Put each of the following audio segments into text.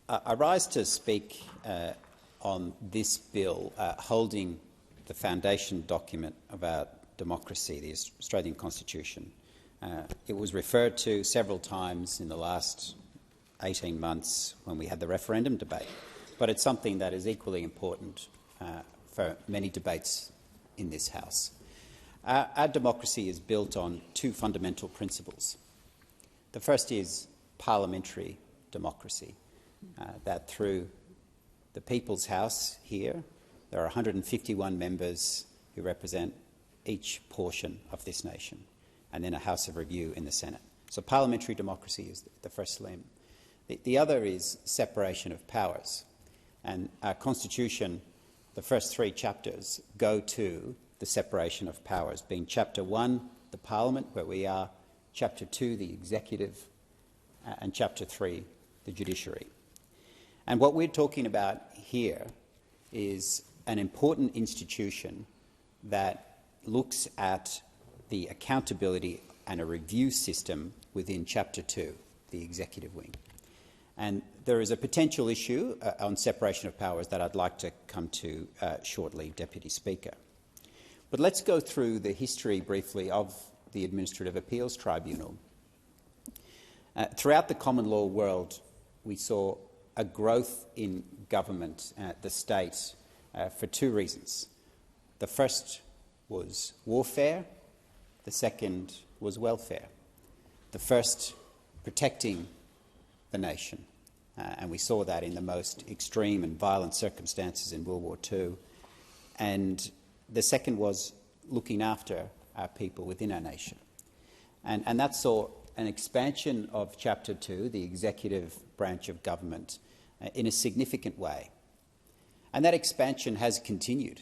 I rise to speak on this bill, holding the foundation document of our democracy, the Australian Constitution. It was referred to several times in the last 18 months when we had the referendum debate, but it's something that is equally important for many debates in this House. Our democracy is built on two fundamental principles. The first is parliamentary democracy, that through the People's House here, there are 151 members who represent each portion of this nation, and then a House of Review in the Senate. So parliamentary democracy is the first limb. The other is separation of powers. And our Constitution, the first three chapters, go to the separation of powers, being Chapter 1, the Parliament, where we are, Chapter 2, the Executive, and Chapter 3, the Judiciary. And what we're talking about here is an important institution that looks at the accountability and a review system within Chapter 2, the Executive Wing. And there is a potential issue on separation of powers that I'd like to come to shortly, Deputy Speaker. But let's go through the history briefly of the Administrative Appeals Tribunal. Throughout the common law world, we saw a growth in government at the state for two reasons. The first was warfare, the second was welfare. The first, protecting the nation, and we saw that in the most extreme and violent circumstances in World War II. And the second was looking after our people within our nation. And that saw an expansion of Chapter 2, the executive branch of government, in a significant way. And that expansion has continued.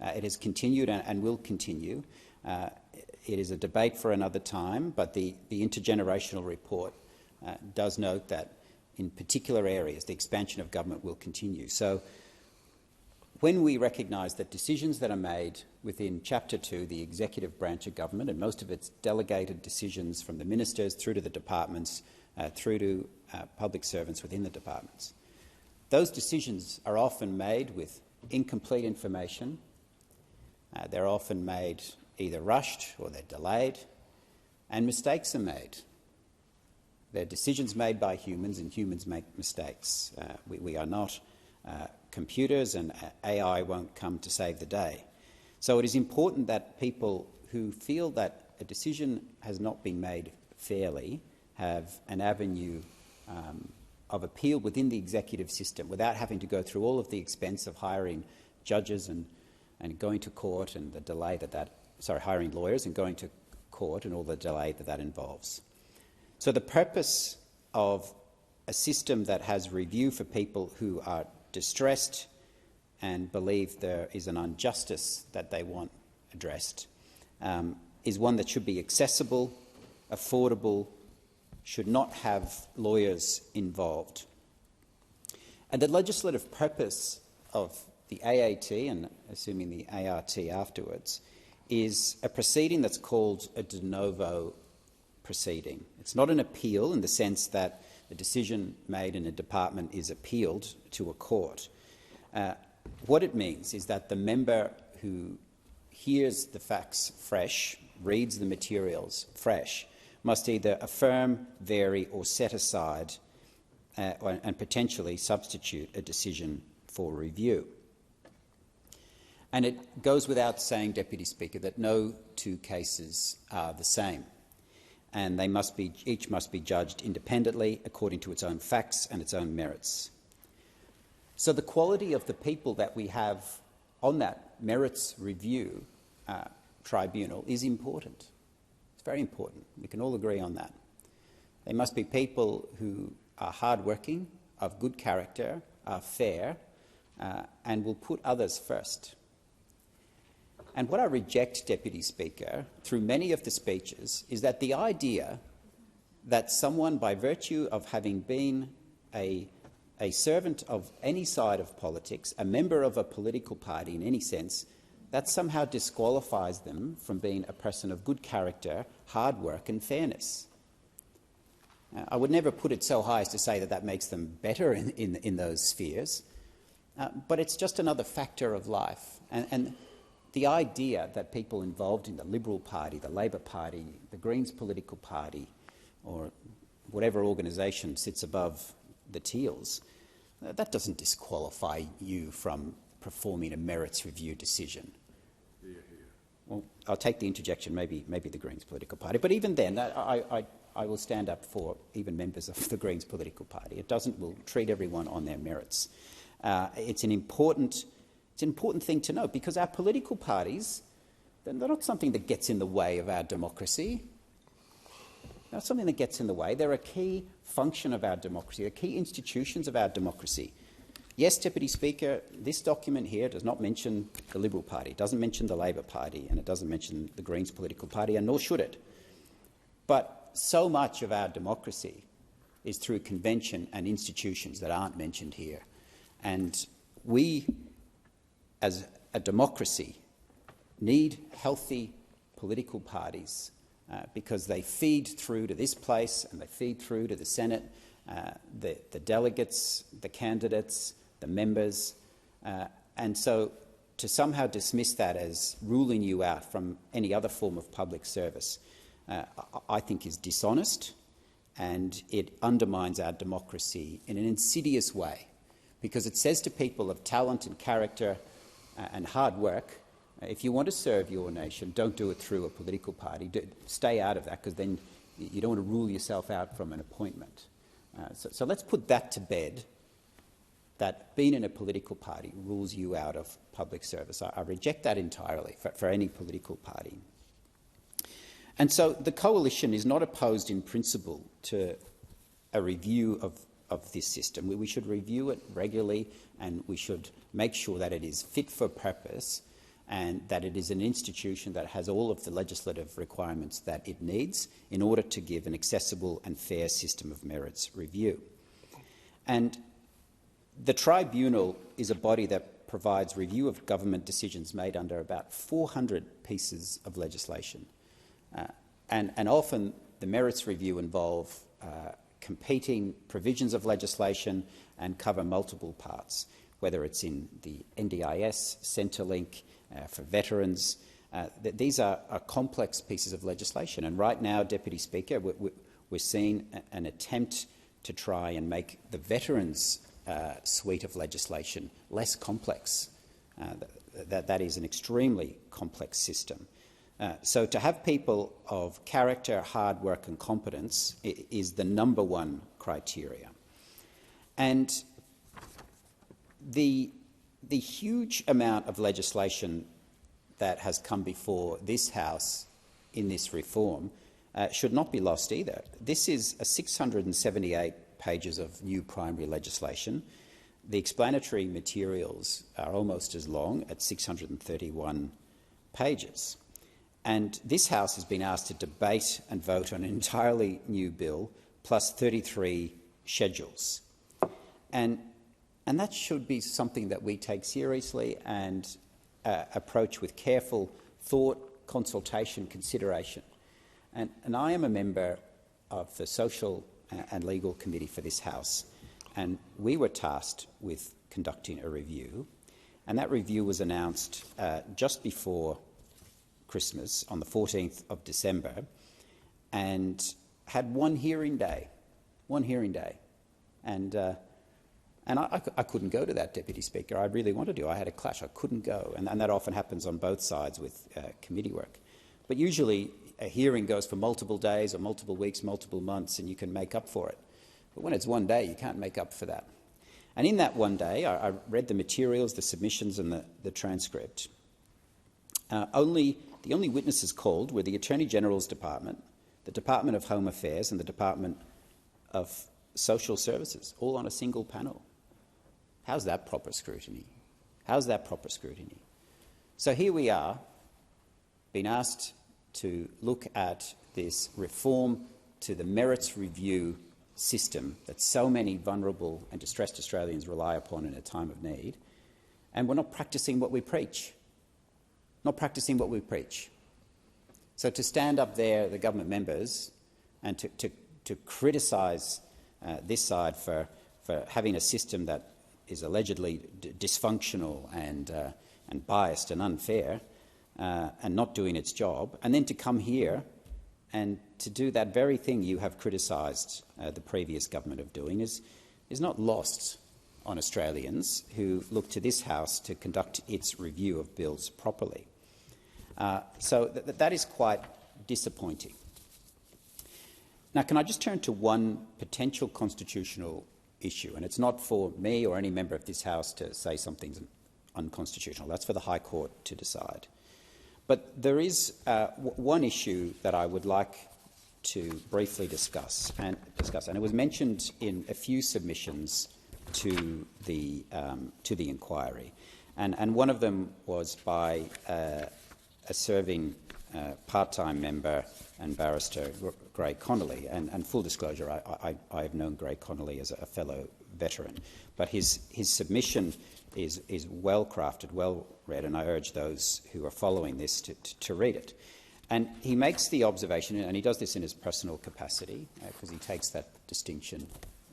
It has continued and will continue. It is a debate for another time, but the intergenerational report does note that in particular areas the expansion of government will continue. So when we recognise that decisions that are made within Chapter 2, the executive branch of government, and most of it's delegated decisions from the ministers through to the departments, through to public servants within the departments, those decisions are often made with incomplete information. They're often made either rushed or they're delayed, and mistakes are made. They're decisions made by humans, and humans make mistakes. We are not computers, and AI won't come to save the day. So it is important that people who feel that a decision has not been made fairly have an avenue of appeal within the executive system without having to go through all of the expense of hiring judges and going to court and the delay hiring lawyers and going to court and all the delay that involves. So the purpose of a system that has review for people who are distressed and believe there is an injustice that they want addressed is one that should be accessible, affordable, should not have lawyers involved. And the legislative purpose of the AAT, and assuming the ART afterwards, is a proceeding that's called a de novo proceeding. It's not an appeal in the sense that the decision made in a department is appealed to a court. What it means is that the member who hears the facts fresh, reads the materials fresh, must either affirm, vary or set aside and potentially substitute a decision for review. And it goes without saying, Deputy Speaker, that no two cases are the same, and each must be judged independently according to its own facts and its own merits. So the quality of the people that we have on that merits review tribunal is important. It's very important. We can all agree on that. They must be people who are hard-working, of good character, are fair, and will put others first. And what I reject, Deputy Speaker, through many of the speeches, is that the idea that someone, by virtue of having been a servant of any side of politics, a member of a political party in any sense, that somehow disqualifies them from being a person of good character, hard work and fairness. I would never put it so high as to say that that makes them better in those spheres, but it's just another factor of life. And the idea that people involved in the Liberal Party, the Labor Party, the Greens political party, or whatever organisation sits above the Teals, that doesn't disqualify you from performing a merits review decision. Well, I'll take the interjection, maybe the Greens political party. But even then, I will stand up for even members of the Greens political party. We'll treat everyone on their merits. It's an important thing to note, because our political parties, they're not something that gets in the way of our democracy. They're not something that gets in the way. They're a key function of our democracy, they're key institutions of our democracy. Yes, Deputy Speaker, this document here does not mention the Liberal Party, it doesn't mention the Labor Party, and it doesn't mention the Greens political party, and nor should it. But so much of our democracy is through convention and institutions that aren't mentioned here. And we, as a democracy, need healthy political parties because they feed through to this place and they feed through to the Senate, the delegates, the candidates, the members. And so to somehow dismiss that as ruling you out from any other form of public service, I think is dishonest, and it undermines our democracy in an insidious way, because it says to people of talent and character and hard work, if you want to serve your nation, don't do it through a political party. Stay out of that, because then you don't want to rule yourself out from an appointment. So let's put that to bed, that being in a political party rules you out of public service. I reject that entirely for any political party. And so the Coalition is not opposed in principle to a review of this system. We should review it regularly, and we should make sure that it is fit for purpose and that it is an institution that has all of the legislative requirements that it needs in order to give an accessible and fair system of merits review. And the Tribunal is a body that provides review of government decisions made under about 400 pieces of legislation. And often the merits review involve competing provisions of legislation and cover multiple parts, whether it's in the NDIS, Centrelink, for veterans. These are complex pieces of legislation. And right now, Deputy Speaker, we're seeing an attempt to try and make the veterans' suite of legislation less complex. That is an extremely complex system. So to have people of character, hard work and competence is the #1 criteria. And the huge amount of legislation that has come before this House in this reform should not be lost either. This is 678 pages of new primary legislation. The explanatory materials are almost as long, at 631 pages. And this House has been asked to debate and vote on an entirely new bill, plus 33 schedules. And that should be something that we take seriously and approach with careful thought, consultation, consideration. And I am a member of the Social and Legal Committee for this House, and we were tasked with conducting a review, and that review was announced just before Christmas, on the 14th of December, and had one hearing day. And I couldn't go to that, Deputy Speaker. I really wanted to. I had a clash. I couldn't go. And that often happens on both sides with committee work. But usually a hearing goes for multiple days or multiple weeks, multiple months, and you can make up for it. But when it's one day, you can't make up for that. And in that one day, I read the materials, the submissions and the transcript. The only witnesses called were the Attorney-General's Department, the Department of Home Affairs and the Department of Social Services, all on a single panel. How's that proper scrutiny? How's that proper scrutiny? So here we are, being asked to look at this reform to the merits review system that so many vulnerable and distressed Australians rely upon in a time of need, and we're not practising what we preach. Not practising what we preach. So to stand up there, the government members, and to to criticise this side for having a system that is allegedly dysfunctional and biased and unfair and not doing its job, and then to come here and to do that very thing you have criticised the previous government of doing is not lost on Australians who look to this House to conduct its review of bills properly. So that is quite disappointing. Now, can I just turn to one potential constitutional issue? And it's not for me or any member of this House to say something's unconstitutional. That's for the High Court to decide. But there is one issue that I would like to briefly discuss, and it was mentioned in a few submissions to the inquiry, and one of them was by a serving part-time member and barrister, Gray Connolly. And full disclosure, I have known Gray Connolly as a fellow veteran, but his submission is well crafted, well read, and I urge those who are following this to read it. And he makes the observation, and he does this in his personal capacity, because he takes that distinction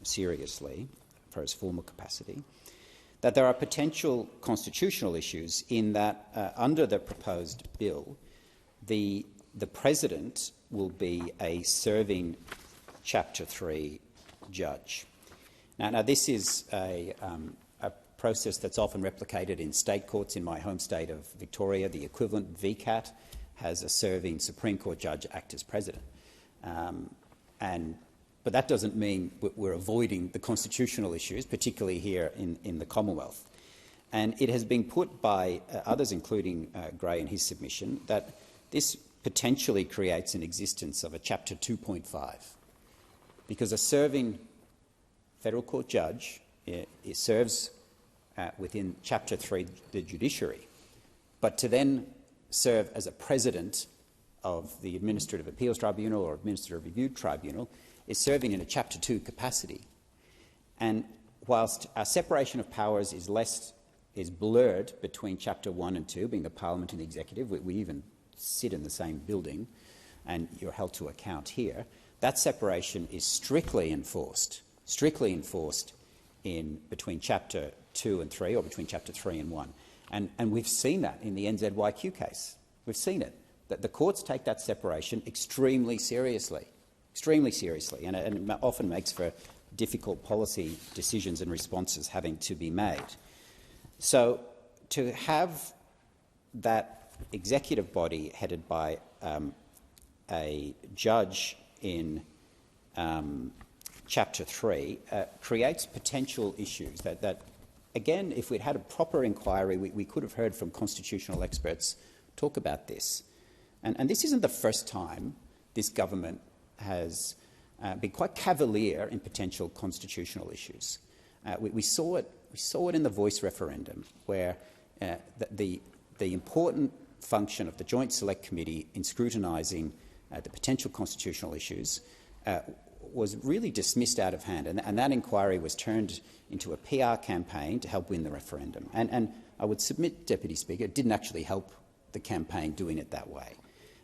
seriously for his formal capacity, that there are potential constitutional issues in that under the proposed bill, the President will be a serving Chapter 3 judge. Now this is a process that's often replicated in state courts. In my home state of Victoria, the equivalent, VCAT, has a serving Supreme Court judge act as president. But that doesn't mean we're avoiding the constitutional issues, particularly here in the Commonwealth. And it has been put by others, including Gray in his submission, that this potentially creates an existence of a Chapter 2.5, because a serving federal court judge serves within Chapter 3, the judiciary, but to then serve as a president of the Administrative Appeals Tribunal or Administrative Review Tribunal is serving in a Chapter 2 capacity. And whilst our separation of powers is blurred between Chapter 1 and 2, being the Parliament and the Executive, we even sit in the same building and you're held to account here, that separation is strictly enforced in between Chapter 2 and 3, or between Chapter 3 and 1. And we've seen that in the NZYQ case. We've seen it, that the courts take that separation extremely seriously, and it often makes for difficult policy decisions and responses having to be made. So to have that executive body headed by a judge in Chapter 3 creates potential issues that, again, if we'd had a proper inquiry, we could have heard from constitutional experts talk about this. And this isn't the first time this government has been quite cavalier in potential constitutional issues. We saw it in the Voice referendum, where the important function of the Joint Select Committee in scrutinising the potential constitutional issues was really dismissed out of hand, and that inquiry was turned into a PR campaign to help win the referendum. And I would submit, Deputy Speaker, it didn't actually help the campaign doing it that way.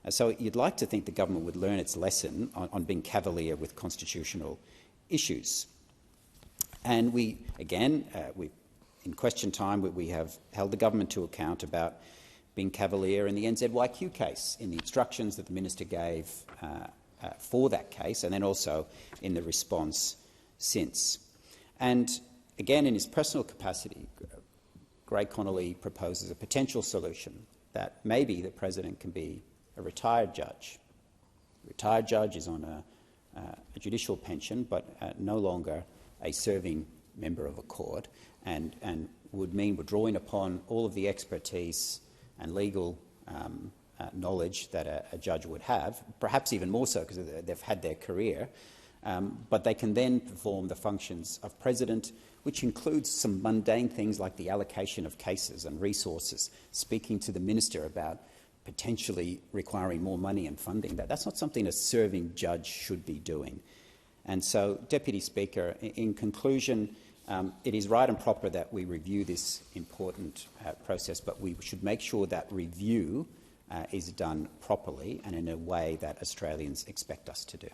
So you'd like to think the government would learn its lesson on being cavalier with constitutional issues. And in question time, we have held the government to account about being cavalier in the NZYQ case, in the instructions that the minister gave for that case, and then also in the response since. And again, in his personal capacity, Gray Connolly proposes a potential solution that maybe the President can be a retired judge. A retired judge is on a judicial pension, but no longer a serving member of a court, and would mean withdrawing upon all of the expertise and legal knowledge that a judge would have, perhaps even more so because they've had their career, but they can then perform the functions of President, which includes some mundane things like the allocation of cases and resources, speaking to the minister about potentially requiring more money and funding. That's not something a serving judge should be doing. And so, Deputy Speaker, in conclusion, it is right and proper that we review this important process, but we should make sure that review is done properly and in a way that Australians expect us to do.